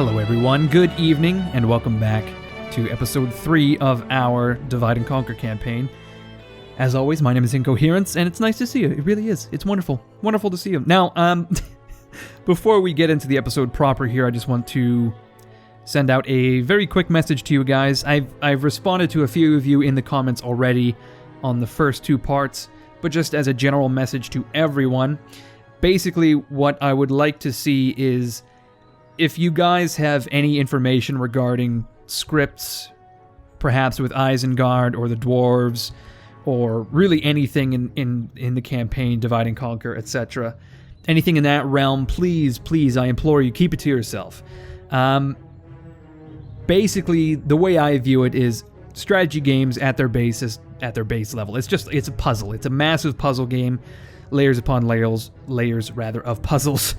Hello everyone, good evening, and welcome back to episode 3 of our Divide and Conquer campaign. As always, my name is Incoherence, and it's nice to see you. It really is. It's wonderful. Wonderful to see you. Now, before we get into the episode proper here, I just want to send out a very quick message to you guys. I've responded to a few of you in the comments already on the first 2 parts, but just as a general message to everyone, basically what I would like to see is if you guys have any information regarding scripts, perhaps with Isengard or the dwarves, or really anything in the campaign, Divide and Conquer, etc., anything in that realm, please, I implore you, keep it to yourself. Basically, the way I view it is strategy games at their base level. It's a puzzle. It's a massive puzzle game, layers upon layers of puzzles.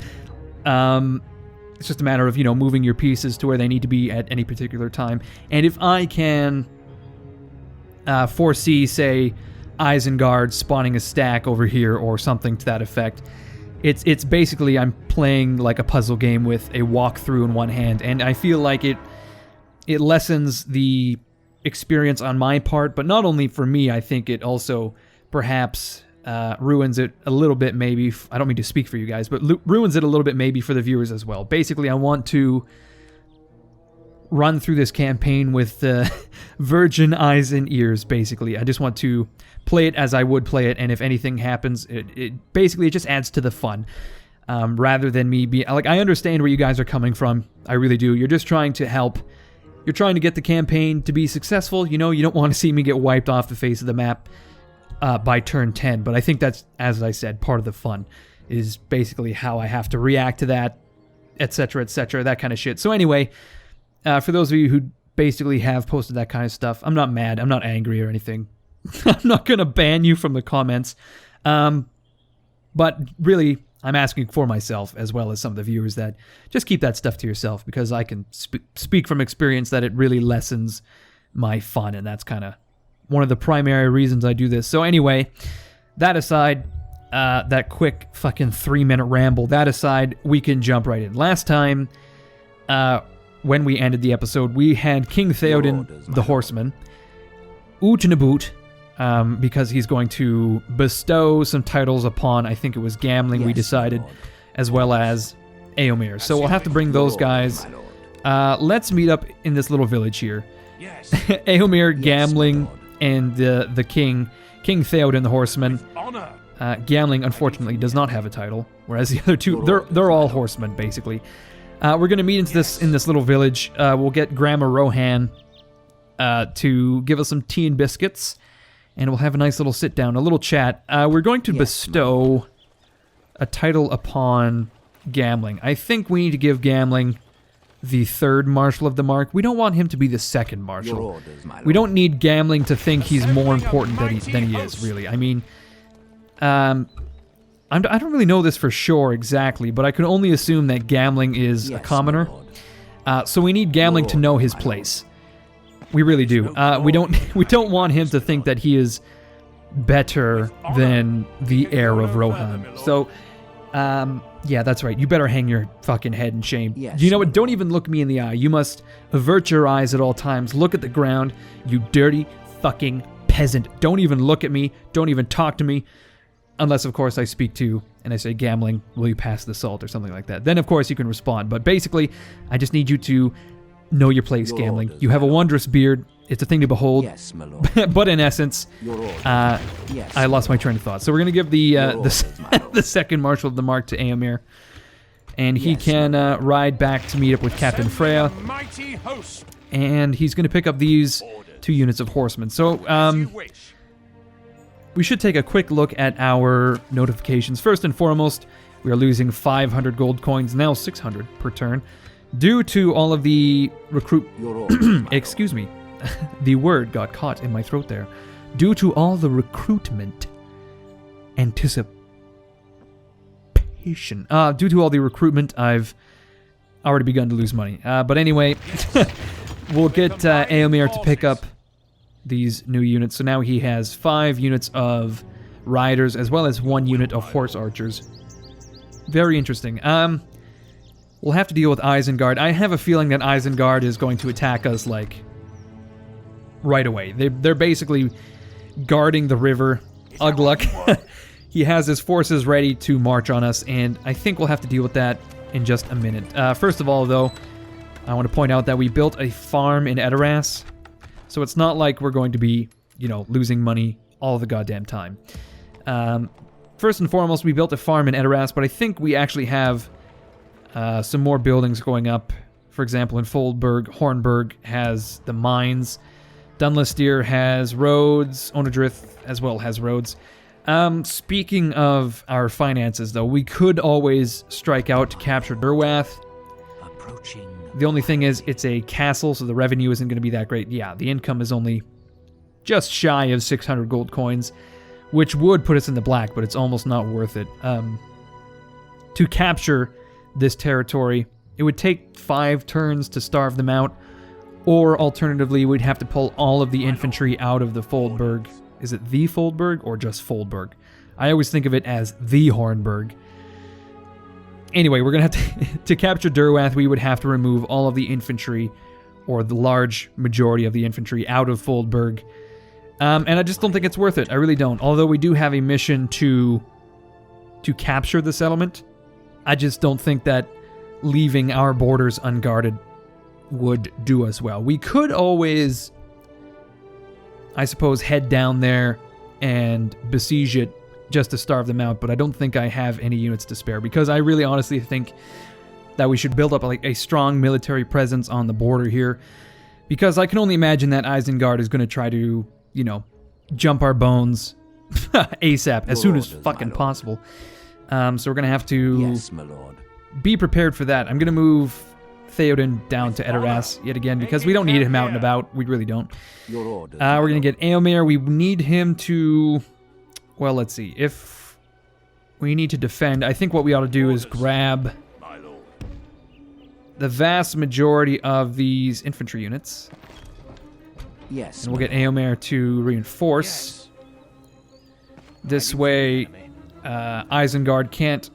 It's just a matter of, moving your pieces to where they need to be at any particular time. And if I can foresee, say, Isengard spawning a stack over here or something to that effect, it's basically I'm playing like a puzzle game with a walkthrough in one hand, and I feel like it lessens the experience on my part, but not only for me, I think it also perhaps ruins it a little bit, maybe. I don't mean to speak for you guys, but ruins it a little bit maybe for the viewers as well. Basically, I want to run through this campaign with virgin eyes and ears, basically. I just want to play it as I would play it, and if anything happens, it just adds to the fun. Rather than me be like, I understand where you guys are coming from. I really do. You're just trying to help. You're trying to get the campaign to be successful. You don't want to see me get wiped off the face of the map by turn 10, but I think that's, as I said, part of the fun is basically how I have to react to that, etc., that kind of shit. So anyway, for those of you who basically have posted that kind of stuff, I'm not mad, I'm not angry or anything. I'm not going to ban you from the comments, but really, I'm asking for myself as well as some of the viewers that just keep that stuff to yourself, because I can speak from experience that it really lessens my fun, and that's kind of one of the primary reasons I do this. So anyway, that aside, that quick fucking 3-minute ramble, that aside, we can jump right in. Last time, when we ended the episode, we had King Theoden, the horseman, Utanaboot, because he's going to bestow some titles upon, I think it was Gamling, we decided, as well as Éomer. So we'll have to bring those guys. Let's meet up in this little village here. Éomer, Gamling, and the King Theoden, the horseman. Gamling, unfortunately, does not have a title, whereas the other two, they're all horsemen, basically. We're going to meet in this little village. We'll get Grandma Rohan to give us some tea and biscuits, and we'll have a nice little sit-down, a little chat. We're going to bestow a title upon Gamling. I think we need to give Gamling the 3rd Marshal of the Mark. We don't want him to be the 2nd Marshal. We don't need Gamling to think he's more important than he is, really. I mean, I don't really know this for sure exactly, but I can only assume that Gamling is a commoner. So we need Gamling to know his place. We really do. We don't want him to think that he is better than the heir of Rohan. So, yeah, that's right. You better hang your fucking head in shame. You know what? Don't even look me in the eye. You must avert your eyes at all times. Look at the ground, you dirty fucking peasant. Don't even look at me. Don't even talk to me. Unless, of course, I speak to you and I say, Gamling, will you pass the salt or something like that. Then, of course, you can respond. But basically, I just need you to know your place, Gamling. You have a wondrous beard. It's a thing to behold. Yes, my lord. But in essence, I lost my train of thought. So we're going to give the 2nd Marshal of the Mark to Éomer. And he can ride back to meet up with Captain Freya. And he's going to pick up these 2 units of horsemen. So, we should take a quick look at our notifications. First and foremost, we are losing 500 gold coins, now 600 per turn, due to all of the excuse me, the word got caught in my throat there. Due to all the recruitment anticipation. Due to all the recruitment, I've already begun to lose money. But anyway, we'll get Éomer to pick up these new units. So now he has 5 units of riders as well as 1 unit of horse archers. Very interesting. We'll have to deal with Isengard. I have a feeling that Isengard is going to attack us, like, right away. They're basically guarding the river. Ugluk. He has his forces ready to march on us, and I think we'll have to deal with that in just a minute. First of all, though, I want to point out that we built a farm in Edoras, so it's not like we're going to be, you know, losing money all the goddamn time. First and foremost, we built a farm in Edoras, but I think we actually have some more buildings going up. For example, in Foldberg, Hornburg has the mines. Dunlistier has roads. Onadrith as well has roads. Speaking of our finances, though, we could always strike out to capture Durwath. The only thing is, it's a castle, so the revenue isn't going to be that great. Yeah, the income is only just shy of 600 gold coins, which would put us in the black, but it's almost not worth it. To capture this territory, it would take 5 turns to starve them out, or alternatively, we'd have to pull all of the infantry out of the Foldberg. Is it the Foldberg or just Foldberg? I always think of it as the Hornburg. Anyway, we're going to have to capture Durwath, we would have to remove all of the infantry, or the large majority of the infantry, out of Foldberg. And I just don't think it's worth it. I really don't. Although we do have a mission to capture the settlement, I just don't think that leaving our borders unguarded would do us well. We could always, I suppose, head down there and besiege it just to starve them out, but I don't think I have any units to spare, because I really honestly think that we should build up like a strong military presence on the border here, because I can only imagine that Isengard is going to try to, you know, jump our bones ASAP, as soon as fucking possible. So we're going to have to be prepared for that. I'm going to move Theoden down to Edoras yet again, because we don't need him out and about. We really don't. We're going to get Eomer. We need him to... Well, let's see. If we need to defend, I think what we ought to do is grab the vast majority of these infantry units. Yes. And we'll get Eomer to reinforce. This way, Isengard can't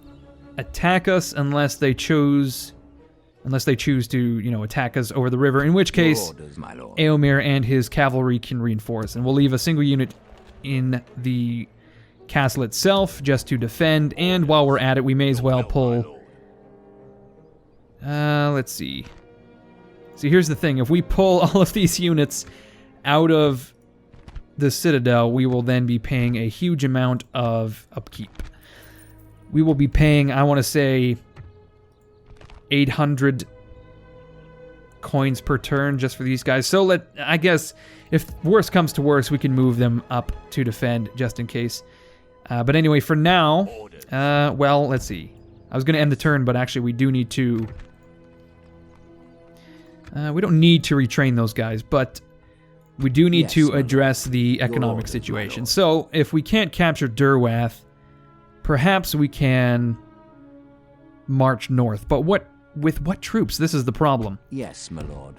attack us unless they choose to, you know, attack us over the river, in which case Eomer and his cavalry can reinforce, and we'll leave a single unit in the castle itself just to defend. And while we're at it, we may as well pull, let's see. See, here's the thing. If we pull all of these units out of the citadel, we will then be paying a huge amount of upkeep. We will be paying, I want to say, 800 coins per turn just for these guys. So I guess if worse comes to worse, we can move them up to defend just in case. But anyway, for now, well, let's see. I was going to end the turn, but actually we do need to... we don't need to retrain those guys, but we do need to address the economic situation. So if we can't capture Durwath, perhaps we can march north. But with what troops? This is the problem. Yes, my lord.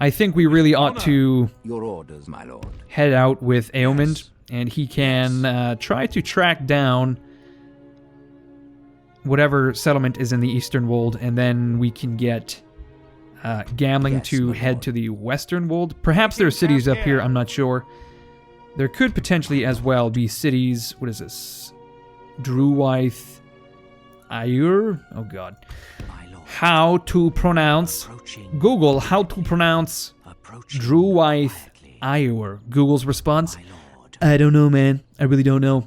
I think we really ought to Your orders, my lord. head out with Eomund, and he can try to track down whatever settlement is in the Eastern Wold, and then we can get Gamling to head to the Western Wold. Perhaps there are cities up here, I'm not sure. There could potentially as well be cities, what is this? Druwyth Ayur? Oh god. How to pronounce... Google, how to pronounce Druwyth Ayur. Google's response? I don't know, man. I really don't know.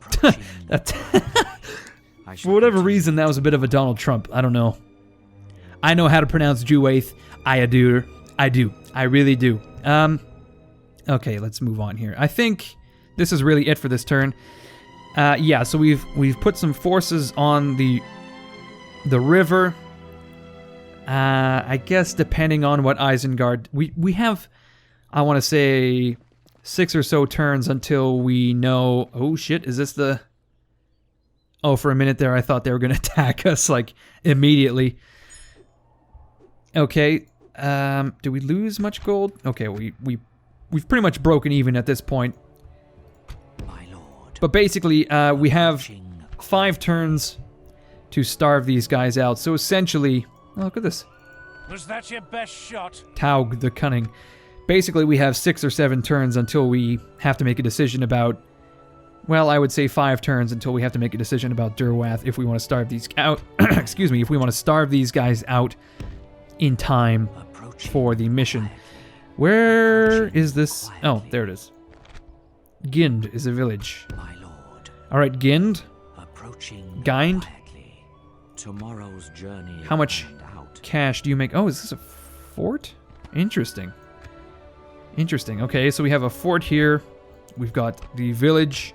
For whatever reason, that was a bit of a Donald Trump. I don't know. I know how to pronounce Druwyth Ayur. I do. I really do. Okay, let's move on here. I think this is really it for this turn. Yeah, so we've put some forces on the river. I guess depending on what Isengard... We have, I want to say, 6 or so turns until we know... Oh, shit, is this the... Oh, for a minute there, I thought they were going to attack us, like, immediately. Okay, do we lose much gold? Okay, we've pretty much broken even at this point. But basically, we have 5 turns to starve these guys out. So essentially, Oh, look at this. Was that your best shot? Taug the Cunning. Basically, we have 6 or 7 turns until we have to make a decision about... Well, I would say 5 turns until we have to make a decision about Durwath if we want to starve these out. Excuse me, if we want to starve these guys out in time for the mission. Where is this? Oh, there it is. Gind is a village. My lord. All right, Gind. Approaching Gind. quietly. Tomorrow's journey. How much out. cash do you make? Oh, is this a fort? Interesting. Interesting. Okay, so we have a fort here. We've got the village.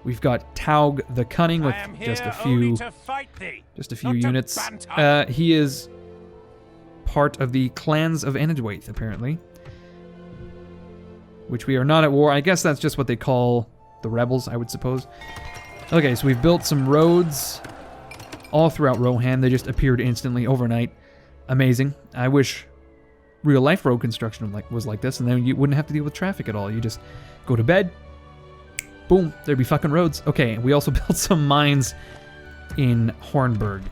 We've got Taug the Cunning with just a few units. He is part of the clans of Enedwaith, apparently. Which we are not at war. I guess that's just what they call the rebels, I would suppose. Okay, so we've built some roads all throughout Rohan. They just appeared instantly overnight. Amazing. I wish real-life road construction was like this, and then you wouldn't have to deal with traffic at all. You just go to bed, boom, there'd be fucking roads. Okay, we also built some mines in Hornburg.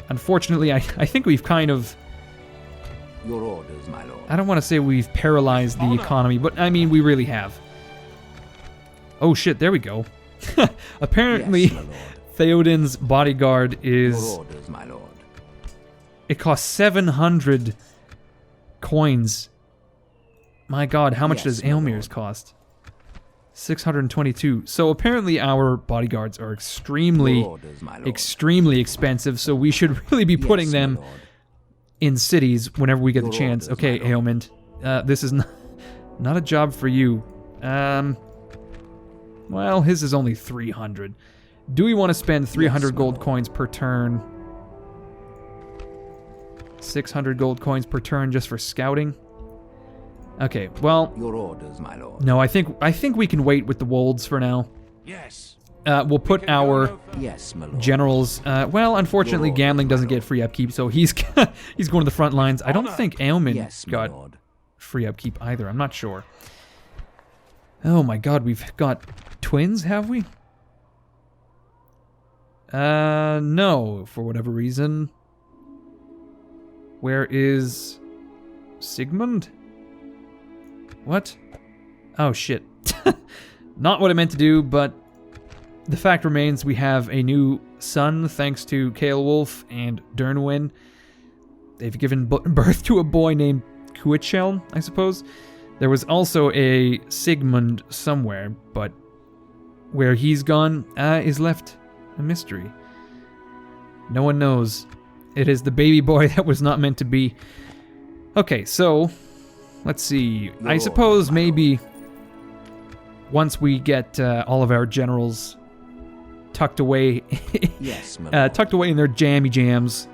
Unfortunately, I think we've kind of... Your orders, my lord. I don't want to say we've paralyzed the economy, but I mean, we really have. Oh shit, there we go. Apparently, Yes, my lord. Theoden's bodyguard is... Your orders, my lord. It costs 700 coins. My god, how much Yes, does my Aelmir's lord. cost? 622. So apparently our bodyguards are extremely, Your orders, my lord. extremely expensive, so we should really be putting Yes, them my lord. in cities whenever we get the Your chance. orders, Okay, my lord. Aelmond, this is not a job for you. Well, his is only 300. Do we want to spend 300 Yes, my gold lord. coins per turn? 600 gold coins per turn just for scouting? Okay, well, Your orders, my lord. no, I think we can wait with the wolds for now. Yes. We'll put our Yes, my lord. generals. Well, unfortunately, Your Gambling orders, doesn't my get free upkeep, so he's he's going to the front lines. I don't think Aelmond Yes, my got lord. free upkeep either. I'm not sure. Oh my god, we've got twins, have we? No, for whatever reason. Where is Sigmund? What? Oh shit. Not what I meant to do, but the fact remains we have a new son thanks to Ceolwulf and Dernwyn. They've given birth to a boy named Cuichelm, I suppose. There was also a Sigmund somewhere, but where he's gone is left a mystery. No one knows. It is the baby boy that was not meant to be. Okay, so let's see. I suppose maybe once we get all of our generals tucked away, Yes, my lord. tucked away in their jammy jams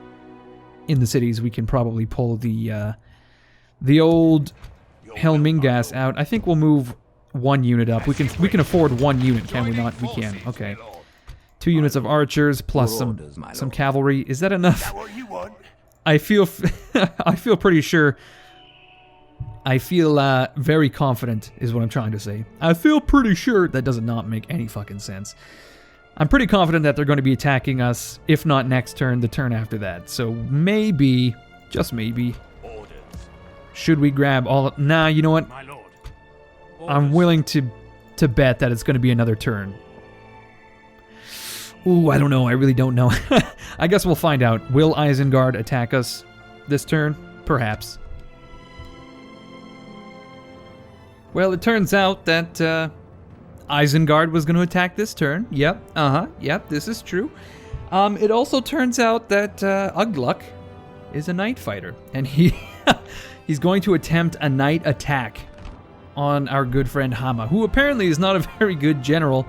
in the cities, we can probably pull the old Helmingas out. I think we'll move 1 unit up. We can afford 1 unit, can we not? We can. Okay. 2 units of archers plus Your orders, my some lord. cavalry. Is that enough? What you want? I feel I feel pretty sure. I feel very confident is what I'm trying to say. I feel pretty sure that does not make any fucking sense. I'm pretty confident that they're going to be attacking us, if not next turn, the turn after that. So maybe, just maybe, Orders, should we grab all... Nah, you know what? my lord. I'm Orders. willing to bet that it's going to be another turn. Ooh, I don't know. I really don't know. I guess we'll find out. Will Isengard attack us this turn? Perhaps. Well, it turns out that Isengard was going to attack this turn. Yep, yep, this is true. It also turns out that Ugluk is a night fighter, and he's going to attempt a night attack on our good friend Hama, who apparently is not a very good general.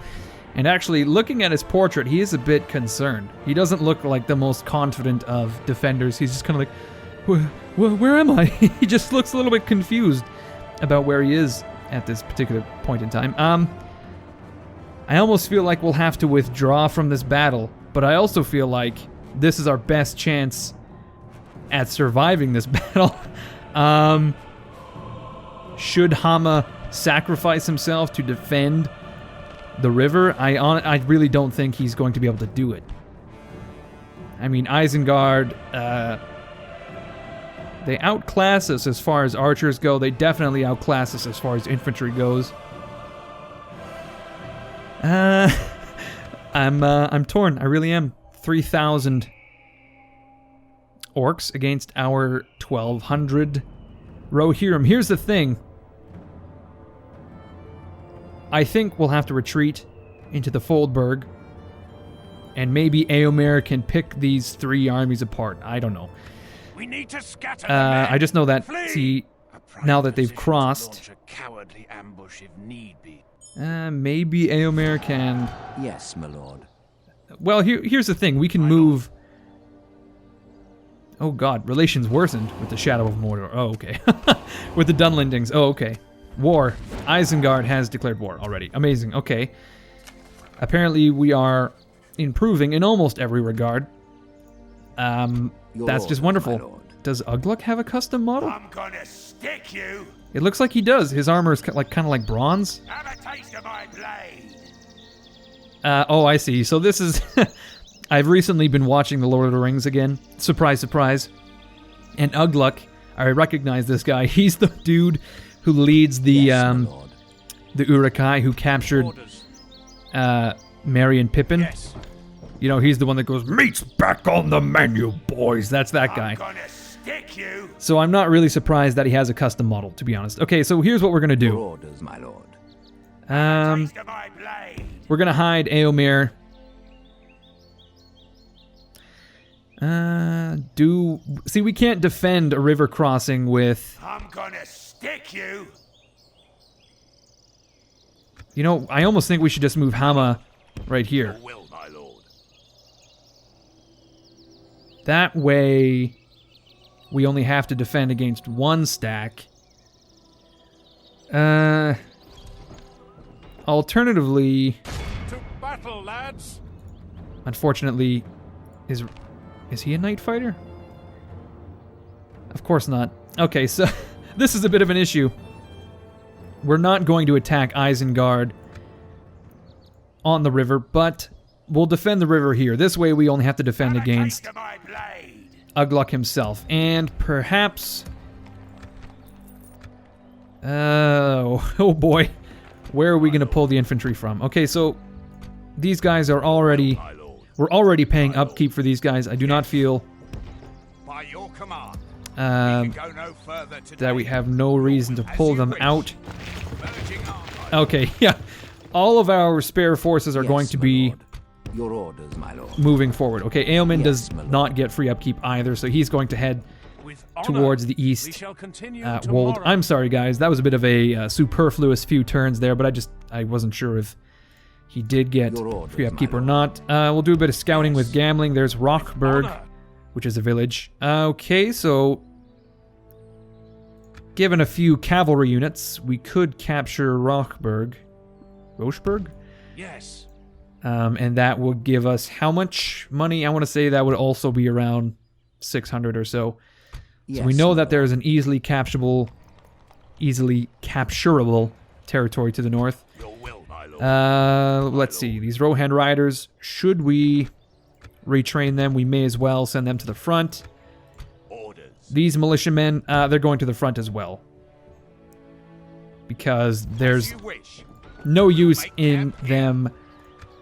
And actually, looking at his portrait, he is a bit concerned. He doesn't look like the most confident of defenders. He's just kind of like, where am I? He just looks a little bit confused about where he is at this particular point in time. I almost feel like we'll have to withdraw from this battle, but I also feel like this is our best chance at surviving this battle. Should Hama sacrifice himself to defend the river? I really don't think he's going to be able to do it. I mean, Isengard, they outclass us as far as archers go. They definitely outclass us as far as infantry goes. I'm torn. I really am. 3,000 orcs against our 1,200 Rohirrim. Here's the thing. I think we'll have to retreat into the Foldberg, and maybe Éomer can pick these 3 armies apart. I don't know. We need to scatter the men. I just know that, Flee! see, A prime now that they've position to crossed, launch a cowardly ambush if need be. maybe Éomer can... Yes, my lord. Well, here's the thing. We can move... Oh god, relations worsened with the Shadow of Mordor. Oh, okay. With the Dunlendings. Oh, okay. War. Isengard has declared war already. Amazing. Okay. Apparently we are improving in almost every regard. That's just wonderful. Does Ugluk have a custom model? I'm gonna stick you. It looks like he does. His armor is kind of like bronze. Have a taste of my blade. Oh, I see. So this is... I've recently been watching The Lord of the Rings again. Surprise, surprise. And Ugluk, I recognize this guy. He's the dude who leads the the Uruk-hai who captured Merry and Pippin. Yes. You know, he's the one that goes, "Meat's back on the menu, boys." That's that guy. I'm gonna stick you. So I'm not really surprised that he has a custom model, to be honest. Okay, so here's what we're gonna do. Your orders, my lord. Taste of my blade. We're gonna hide Éomer. See, we can't defend a river crossing with... I'm gonna stick you. You know, I almost think we should just move Hama right here. Your will, my lord. That way, we only have to defend against 1 stack. Alternatively, To battle, lads. unfortunately, is he a night fighter? Of course not. Okay, so this is a bit of an issue. We're not going to attack Isengard on the river, but we'll defend the river here. This way we only have to defend Have a against taste of my blade. Ugluk himself. And perhaps... oh boy. Where are we going to pull the infantry from? Okay, so these guys are already... My lord. We're already paying upkeep for these guys. I do not feel By your command. We can go no further today. that we have no reason to pull As you them wish. out. Merging on, my lord. Okay, yeah. All of our spare forces are going Yes, to my be lord. Your orders, my lord. moving forward. Okay, Éomer Yes, does my lord. not get free upkeep either, so he's going to head With honor, towards the we east. shall continue Wold. tomorrow. I'm sorry, guys. That was a bit of a superfluous few turns there, but I wasn't sure if he did get Your orders, free upkeep my or lord. not. We'll do a bit of scouting with gambling. There's Rockburg, Honor. which is a village. Okay, so given a few cavalry units, we could capture Rochburg. Rochburg? Yes. And that would give us how much money? I want to say that would also be around 600 or so. So we Yes, know my that there lord. is an easily capturable territory to the north. Your will, my lord. Let's see. These Rohan riders, should we retrain them? We may as well send them to the front. Orders. These militiamen, they're going to the front as well. Because there's As you wish. no use in them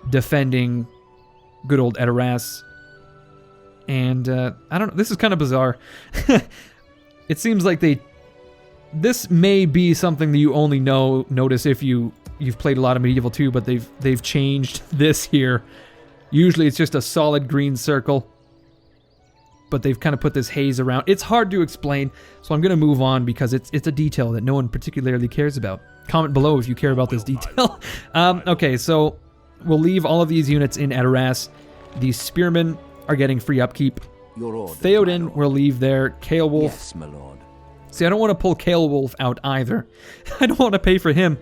defending good old Edoras. And, I don't know, this is kind of bizarre. It seems like this may be something that you only notice if you've played a lot of Medieval 2, but they've changed this here. Usually it's just a solid green circle, but they've kind of put this haze around. It's hard to explain, so I'm going to move on because it's a detail that no one particularly cares about. Comment below if you care about this detail. Okay, so we'll leave all of these units in Edoras. These spearmen are getting free upkeep. Your orders, my Theoden lord. will leave there. Ceolwulf. Yes, my lord. See, I don't want to pull Ceolwulf out either. I don't want to pay for him.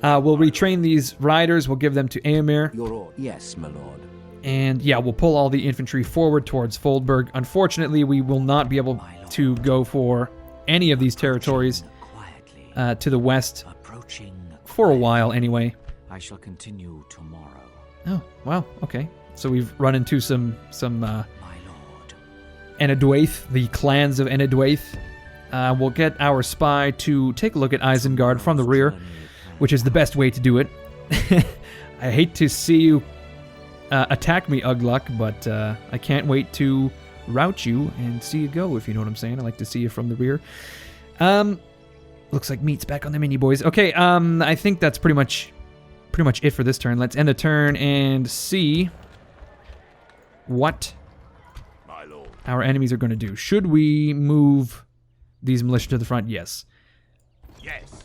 We'll retrain these riders. We'll give them to Éomer. Your order. Yes, my lord. And yeah, we'll pull all the infantry forward towards Foldberg. Unfortunately, we will not be able to go for any of these territories Quietly to the west approaching for a while anyway. I shall continue tomorrow. Oh, wow, okay. So we've run into some My lord. Enedwaith, the clans of Enedwaith. We'll get our spy to take a look at Isengard from the rear, which is the best way to do it. I hate to see you attack me, Ugluk, but I can't wait to rout you and see you go, if you know what I'm saying. I like to see you from the rear. Looks like meat's back on the menu, boys. Okay, I think that's pretty much it for this turn. Let's end the turn and see what My lord. our enemies are going to do. Should we move these militia to the front? Yes. Yes.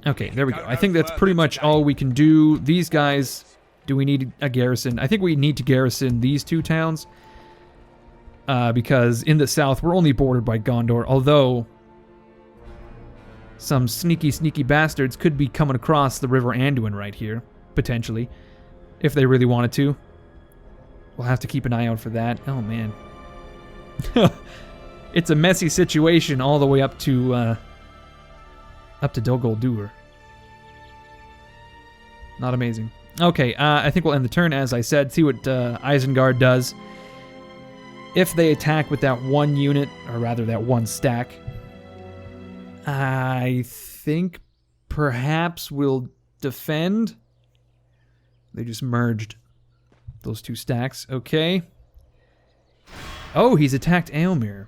Okay, there we go. I think that's pretty much all we can do. These guys, do we need a garrison? I think we need to garrison these two towns. Because in the south, we're only bordered by Gondor. Although, some sneaky bastards could be coming across the River Anduin right here. Potentially. If they really wanted to. We'll have to keep an eye out for that. Oh, man. It's a messy situation all the way up to Dol Guldur. Not amazing. Okay, I think we'll end the turn, as I said. See what Isengard does. If they attack with that one unit, or rather that one stack, I think perhaps we'll defend. They just merged those two stacks. Okay. Oh, he's attacked Aelmir.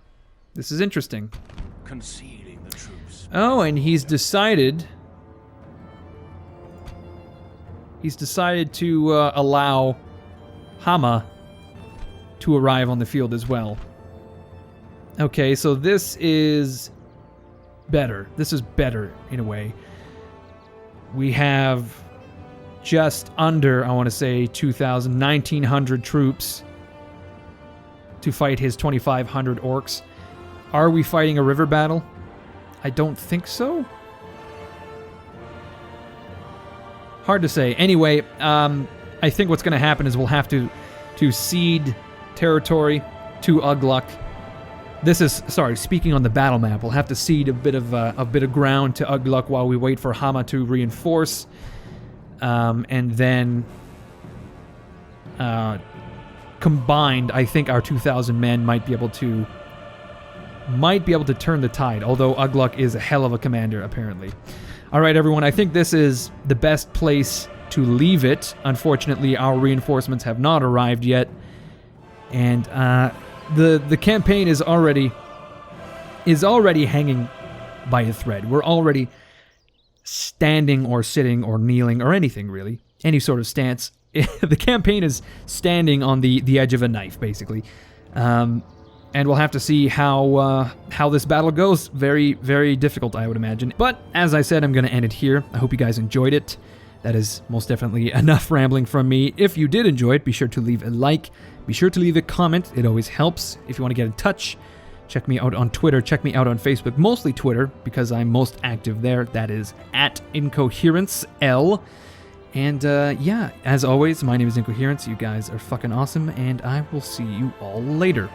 This is interesting. Concealing the troops. Oh, and he's decided to allow Hama to arrive on the field as well. Okay, so this is better. This is better in a way. We have just under, I want to say, 1,900 troops to fight his 2,500 orcs. Are we fighting a river battle? I don't think so. Hard to say. Anyway, I think what's going to happen is we'll have to cede territory to Ugluk. This is, sorry, speaking on the battle map, we'll have to cede a bit of ground to Ugluk while we wait for Hama to reinforce, and then combined, I think our 2,000 men might be able to turn the tide. Although Ugluk is a hell of a commander, apparently. All right, everyone, I think this is the best place to leave it. Unfortunately, our reinforcements have not arrived yet, and the campaign is already hanging by a thread. We're already standing or sitting or kneeling or anything, really, any sort of stance. The campaign is standing on the edge of a knife, basically, and we'll have to see how this battle goes. Very, very difficult, I would imagine. But as I said, I'm going to end it here. I hope you guys enjoyed it. That is most definitely enough rambling from me. If you did enjoy it, be sure to leave a like. Be sure to leave a comment. It always helps. If you want to get in touch, check me out on Twitter. Check me out on Facebook. Mostly Twitter, because I'm most active there. That is @IncoherenceL. And yeah, as always, my name is Incoherence. You guys are fucking awesome, and I will see you all later.